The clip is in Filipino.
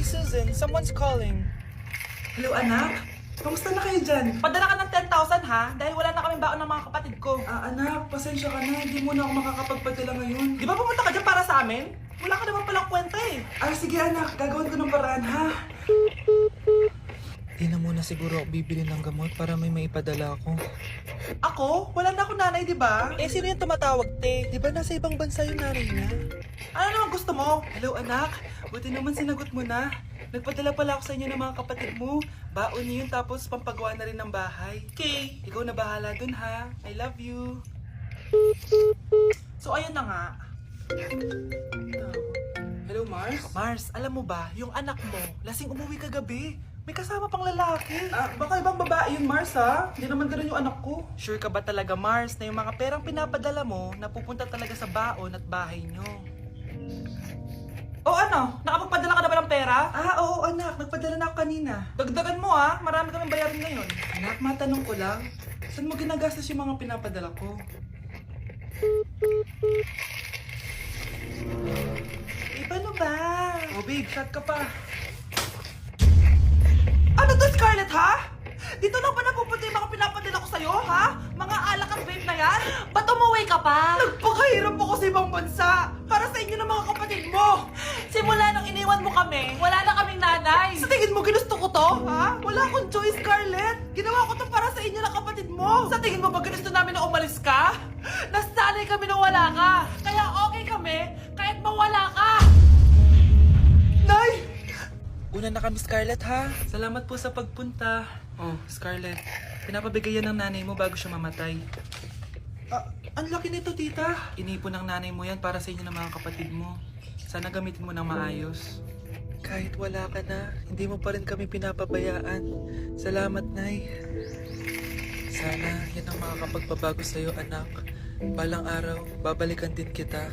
Hey Susan, someone's calling. Hello anak, kamusta na kayo dyan? Padala ka ng 10,000 ha? Dahil wala na kaming baon ng mga kapatid ko. Anak, pasensya ka na, hindi mo na ako makakapagpadala ngayon. Di ba pumunta ka dyan para sa amin? Wala ka naman palang kwenta eh. Sige anak, gagawin ko ng paraan ha. Di na muna siguro ako bibili ng gamot para may maipadala ako. Ako? Wala na ako nanay, di ba? Eh, sino yung tumatawag, te? Di ba nasa ibang bansa yung nanay niya? Ano naman gusto mo? Hello anak, buti naman sinagot mo na. Nagpadala pala ako sa inyo ng mga kapatid mo. Baon niyo yun tapos pampagawa na rin ng bahay. Okay. Ikaw na bahala dun ha. I love you. So ayun na nga. Hello Mars? Mars, alam mo ba, yung anak mo, lasing umuwi kagabi. May kasama pang lalaki. Baka ibang babae yun Mars ha. Hindi naman ganun yung anak ko. Sure ka ba talaga, Mars, na yung mga perang pinapadala mo napupunta talaga sa baon at bahay nyo? O ano? Nakapagpadala ka na ba ng pera? Oo anak, nagpadala na ako kanina. Dagdagan mo ha, marami kaming bayarin ngayon. Anak, matanong ko lang, saan mo ginagastos yung mga pinapadala ko? Paano ba? Oh babe, shot ka pa. Ano to, Scarlett, ha? Dito lang ba napupunta yung mga pinapadala ko sa'yo, ha? Mga alak at vape na yan? Ba't umuwi ka pa? Nagpakahirap ako sa ibang bansa para sa inyo ng mga kapatid mo. Simula nung iniwan mo kami, wala na kaming nanay. Sa tingin mo, ginusto ko to, ha? Wala akong choice, Scarlett. Ginawa ko to para sa inyo ng kapatid mo. Sa tingin mo ba ginusto namin na umalis ka? Nasanay kami na wala ka. Kaya okay kami kahit mawala ka. Nay! Una na kami, Scarlett, ha? Salamat po sa pagpunta. Oh, Scarlett, pinapabigay yan ng nanay mo bago siya mamatay. Ang laki nito, tita. Inipon ng nanay mo yan para sa inyo ng mga kapatid mo. Sana gamitin mo ng maayos. Kahit wala ka na, hindi mo pa rin kami pinapabayaan. Salamat, Nay. Sana yan ang makakapagpabago sa'yo, anak. Balang araw, babalikan din kita.